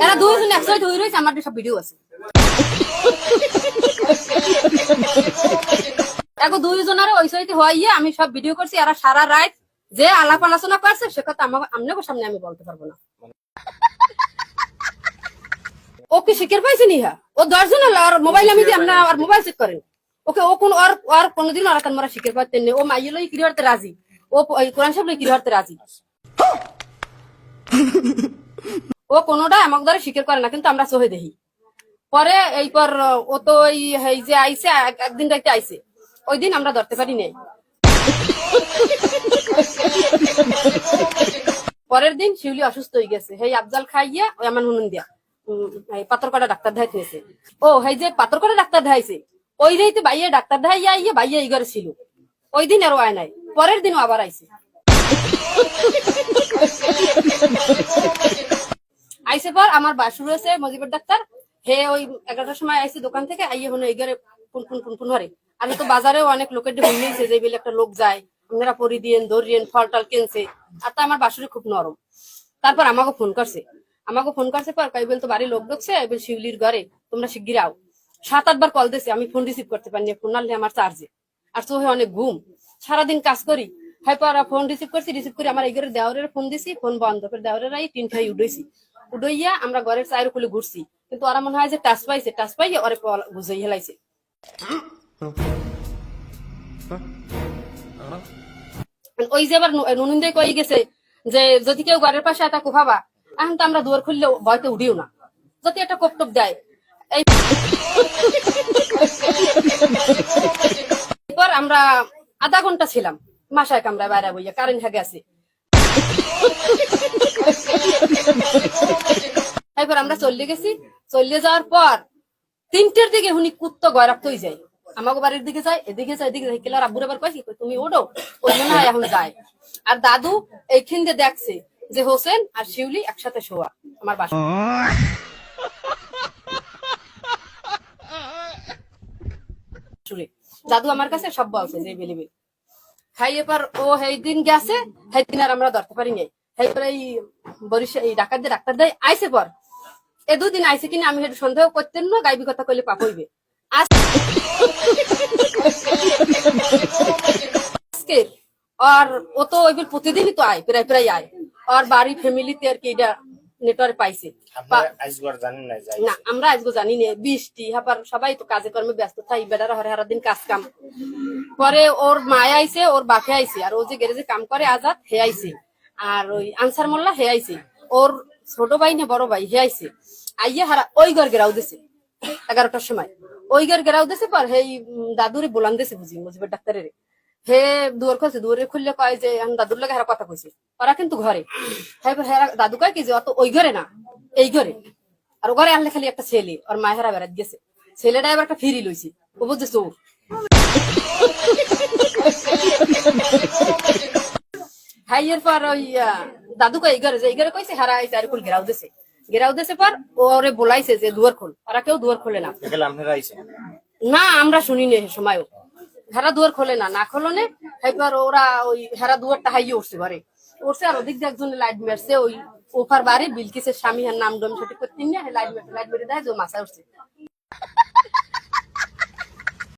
এরা দুইজন একসাথে হয়ে রয়েছে, আমার সব ভিডিও আছে। এখন দুইজনের ওই সাইতে হইয়ে আমি সব ভিডিও করছি। এরা সারা রাত যে আলাপ আলোচনা করছে সে কথা আপনাদের সামনে আমি বলতে পারবো না। ও কি শিখের পাইছে নি? হ্যাঁ, ও 10 জন আর মোবাইল আমি দিই, আপনার আর মোবাইল চেক করেন। ওকে ও কোন আর কোনদিন আর কান মারা শিখের পাইতেন না। ও মাইলই কি হতে রাজি, ও কোরআন শরীফ কি হতে রাজি। ও কোনটা আমাকে ধরে স্বীকার করে না, কিন্তু আমরা সহে দেখি। পরে এইপর ও তো এই যে আইসে একদিন রাইতে আইসে, ওই দিন আমরা ধরতে পারি নাই। পরের দিন শিউলি অসুস্থ হয়ে গেছে, হেই আফজাল খাইয়া ওই আমার হুনুন দিয়া পাথরকটা ডাক্তার দেখাইতেছে। ও হেই যে পাথরকটা ডাক্তার দেখাইছে, ওই রাইতে বাইয়ে ডাক্তার দেখাইয়া আইয়া বাইয়ে এই ঘরে ছিল। ওই দিন আরো আয় নাই, পরের দিনও আবার আইসে। আইসে পর আমার বাসুর হয়েছে মজিবুর ডাক্তার, হে ওই 11টার সময় আইসে দোকান থেকে আইয়ে হলো এই ঘরে কোন হরে। আর তো বাজারেও অনেক লোকের নিয়েছে যে বেলে একটা লোক যায়, আপনারা পরি দিয়েন ধরিয়েন ফল টল কিনছে। আর তা আমার বাসুরি খুব নরম। তারপর আমাকে ফোন করছে পর কাই বলতো বাড়ির লোক ঢুকছে এবার শিউলির ঘরে, তোমরা শিগগির আও। 7-8 বার কল দিয়েছে, আমি ফোন রিসিভ করতে পারিনি, ফোন আনলে আমার চার্জে। আর চোখে অনেক ঘুম, সারাদিন কাজ করি। হাই পর ফোন রিসিভ করে আমার এই ঘরে দেওয়ারের ফোন দিছি, ফোন বন্ধ করে দেওয়ারের আই 3টায় উডইয়া আমরা ঘরের চায়ের খুলে ঘুরছি, কিন্তু ওরা মনে হয় যে টাচ পাইয়ে ওরে বুঝাই হেলাইছে। ওই যে আবার নুনুন্দে কই গেছে যে যদি কেউ ঘরের পাশে এটা কোফাবা, এখন তো আমরা দুয়ার খুললে ভয়তে উঠিও না, যদি একটা কোপটপ দেয়। এরপর আমরা আধা ঘন্টা ছিলাম মাসায় কামরা বাইরে বইয়া, কারেন্ট হয়ে গেছে। এরপর আমরা চলে গেছি, চলে যাওয়ার পর 3টের দিকে হুনি কুত্তো গয়রাপ্ত হয়ে যায়, আমাকে বাড়ির দিকে যায়, এদিকে যায় কেলার আব্বুর আবার কয়েছি তুমি ওঠো, ওই জন্য এখন যায়। আর দাদু এইখান দিয়ে দেখছে যে হোসেন আর শিউলি একসাথে শোয়া আমার বাসা। দাদু আমার কাছে সব বলছে যে বেলিবে খাই। এবার ও সেই দিন গেছে, সেই দিন আর আমরা ধরতে পারি নাই। সেইপরে এই বরিশাল এই ডাক্তার দেয় আইসে পর এ 2 দিন আইসে কিনা আমি সেটা সন্দেহ করতেন না, গাইবি কথা কইলে পাপ হইবে। আজকে আর ও তো ওই প্রতিদিনই তো আয়, প্রায় আয়। আর বাড়ি ফ্যামিলিতে আর কি এটা নেটওয়ার্ক পাইছে না, আমরা আজকে জানি না। বৃষ্টি হাবার সবাই তো কাজে কর্মে ব্যস্ত থাই, বেড়ারা হরে হারা দিন কাজ কাম। পরে ওর মায় আইছে, ওর বাপে আইছে, আর ও যে গ্যারেজে কাম করে আজাদ হে আইছে, আর ওই আনসার মোল্লা হে আইছে, ওর ছোট ভাই না বড় ভাই হে আইছে। আইয়া হারা ওই ঘর গেরাও দিছে 11টার সময়, ওই ঘর গেরাও দিছে। পর হেই দাদুরে বলান দিছে বুঝি মুজিবের ডাক্তারের, হে দুয়ার খুলছে, দুয়ারে খুললে কয় যে দাদুর লাগে হারা কথা কইছে, ওরা কিন্তু ঘরে। হ্যাঁ দাদু কয় কি যে অত ওই ঘরে না এই ঘরে। আর ও ঘরে আনলে খালি একটা ছেলে, ওর মায়ের হারা বেড়াত গেছে, ছেলেটা এবার একটা ফিরি লইছি, ও বুঝছে চোর। হাই এরপর ওই দাদু কয় এই ঘরে কইছে হারা আইছে আর কুল ঘেরাও দিছে পর ওরে বলাইছে যে দুয়ার খোল, ওরা কেউ দুয়ার খোলে না। না আমরা শুনিনি সময়ও, হেরা দুয়ার খোলে না খোলনে। এবার ওরা ওই হেরা দুয়ারটা হাইয়ে উঠছে ঘরে উঠছে, আর ওদিক দিয়ে একজনে লাইট মারছে, ওই ওফার বাড়ি বিলকিসের স্বামী নাম ডোম সঠিক করতে নিয়ে লাইট মেরে দেয় যে মাথায় উঠছে।